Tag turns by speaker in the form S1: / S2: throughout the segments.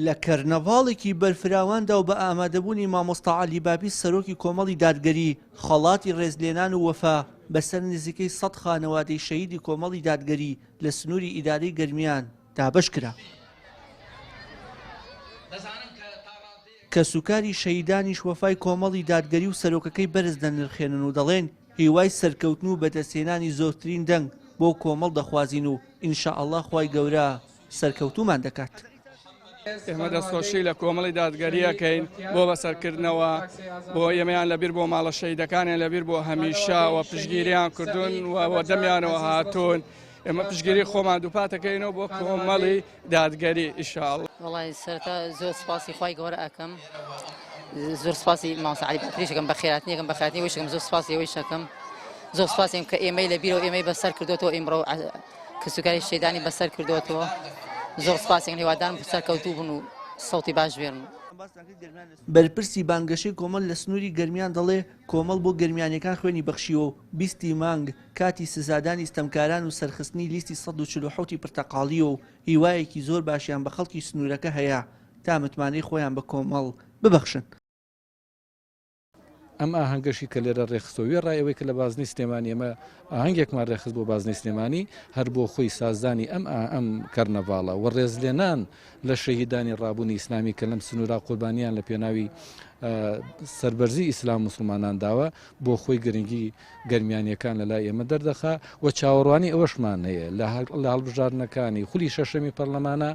S1: لە کەرنەڤاڵێکی بەرفراواندا و بە ئامادەبوونی مامۆستا عەلی بابی سەرۆکی کۆمەڵی دادگەری خەڵاتی ڕێزلێنان و وەفا بەسەر نزیکەی 100 خانەوادەی شەهیدی کۆمەڵی دادگەری لە سنووری ئیدارەی گەرمیان دابەش کرا. کە سوکاری شەهیدانیش وەفای کۆمەڵی دادگەری و سەرۆکەکەی بەرز دەنرخێنن و دەڵێن هیوای سەرکەوتن و بەدەستهێنانی زۆرترین دەنگ بۆ کۆمەڵ دەخوازین و ئینشاءالله خوای گەورە سەرکەوتومان دەکات.
S2: ئێمە دەستخۆشی لە کۆمەڵی دادگەریەکەین بۆ بەسەرکردنەوە بۆ ئێمەیان لەبیر بۆ ماڵە شەهیدەکانیان لەبیر بۆ هەمیشە و پشگیریان کردوون و دەمیانەوە هاتوون. ئێمە پشگیری خۆمان دووپاتەکەینەوە بۆ کۆمەڵی دادگەری ئینشاءالله.
S3: وەڵی سەرەتا زۆر سپاسی خوای گەورە ئەکەم، زۆر سپاسی مامۆستا عەلی بابیشەکەم بە خێراتنیەکەم بە خێراتنی ویشەکەم، زۆر سپاسی ئەوەی شەکەم، زۆر سپاسیم کە ئێمەی لەبیرەوە ئێمەی بەسەر کردوێتەوە ئیمڕۆ کە سوکاری شەهیدانی بەسەر کردوێتەوە. زۆر سپاسێک هیوادارم سەرکەوتوو بوون و سەوتی باش بێرن.
S1: بەرپرسی بانگەشەی کۆمەڵ لە سنووری گەرمیان دەڵێ کۆمەڵ بۆ گەرمیانیەکان خوێنی بەخشیوە 20 مانگ کاتی سزادانی ستەمکاران و سەرخستنی لیستی 147 پرتەقاڵی و هیوایەکی زۆر باشیان بە خەڵکی سنوورەکە هەیە تا متمانەی خۆیان بە کۆمەڵ ببەخشن.
S4: ئەم ئاهەنگەشی کە لێرە ڕێخستەوەی ڕایەوەی کە لە بازنەی سلێمانی ئەمە ئاهەنگێکمان ڕێخست بۆ بازنەی سلێمانی هەر بۆ خۆی سازدانی ئەم کەرنەڤاڵە و ڕێزلێنان لە شەهیدانی ڕابوونی ئیسلامی کە لەم سنوورا قوربانیان لە پێناوی سەربەرزی ئیسلام مسلمانان داوە بۆ خۆی گرنگی گەرمیانیەکان لەلای ئێمە دەردەخا و چاوەڕوانی ئەوەشمان هەیە لە هەڵبژاردنەکانی خولی شەشەمی پەرلەمانە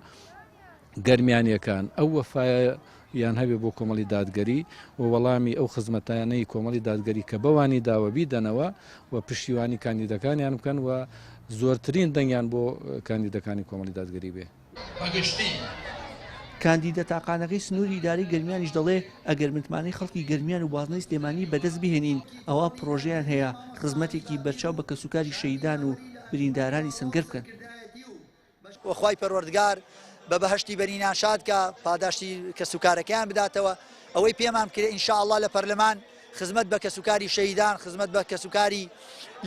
S4: گەرمیانیەکان ئەو وەفایە یان هەبێ بۆ کۆمەڵی دادگەری و وەڵامی ئەو خزمەتانەی کۆمەڵی دادگەری کە بەوانی داوە بیدەنەوە و پشتیوانی کاندیدەکانیان بکەن و زۆرترین دەنگیان بۆ کاندیدەکانی کۆمەڵی دادگەری بێ.
S1: کاندیدە تاقانەکەی سنووری ئیدارەی گەرمیانیش دەڵێ ئەگەر متمانەی خەڵکی گەرمیان و بازنەی سلێمانی بەدەست بهێنین ئەوە پرۆژەیان هەیە خزمەتێکی بەرچاو بە کەسوکاری شەهیدان و بریندارانی سەنگەر بکەن.
S5: وەخوای پەروەردگار بە بەهەشتی بەرینان شاد کە پاداشتی کەسوکارەکەیان بداتەوە. ئەوەی پێمان بکرێ ئینشاءالله لە پەرلەمان خزمەت بە کەسوکاری شەهیدان، خزمەت بە کەسوکاری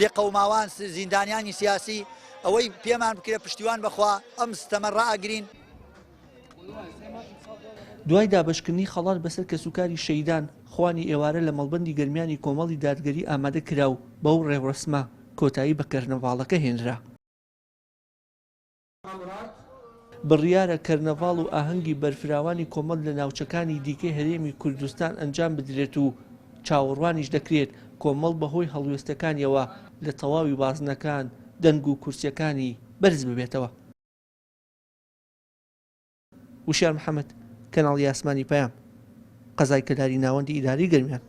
S5: لێقەوماوان زیندانیانی سیاسی، ئەوەی پێمان بکرێ پشتیوان بەخوا ئەم ستەمە ڕائەگرین.
S1: دوای دابشکردنی خەڵات بەسەر کەسوکاری شەهیدان خوانی ئێوارە لە مەڵبەندی گەرمیانی کۆمەڵی دادگەری ئامادە کرا و بەو ڕێوەسمە کۆتایی بە کەرنەڤاڵەکە هێنرا. بڕیارە کەرنەڤاڵ و ئاهەنگی بەرفراوانی کۆمەڵ لە ناوچەکانی دیکەی هەرێمی کوردستان ئەنجام بدرێت و چاوەڕوانیش دەکرێت کۆمەڵ بەهۆی هەڵوێستەکانیەوە لە تەواوی بازنەکان دەنگ و کورسیەکانی بەرز ببێتەوە. وشار محەممەد، کەناڵی ئاسمانی پەیام، قەزای کەداری ناوەندی ئیداری گەرمیان.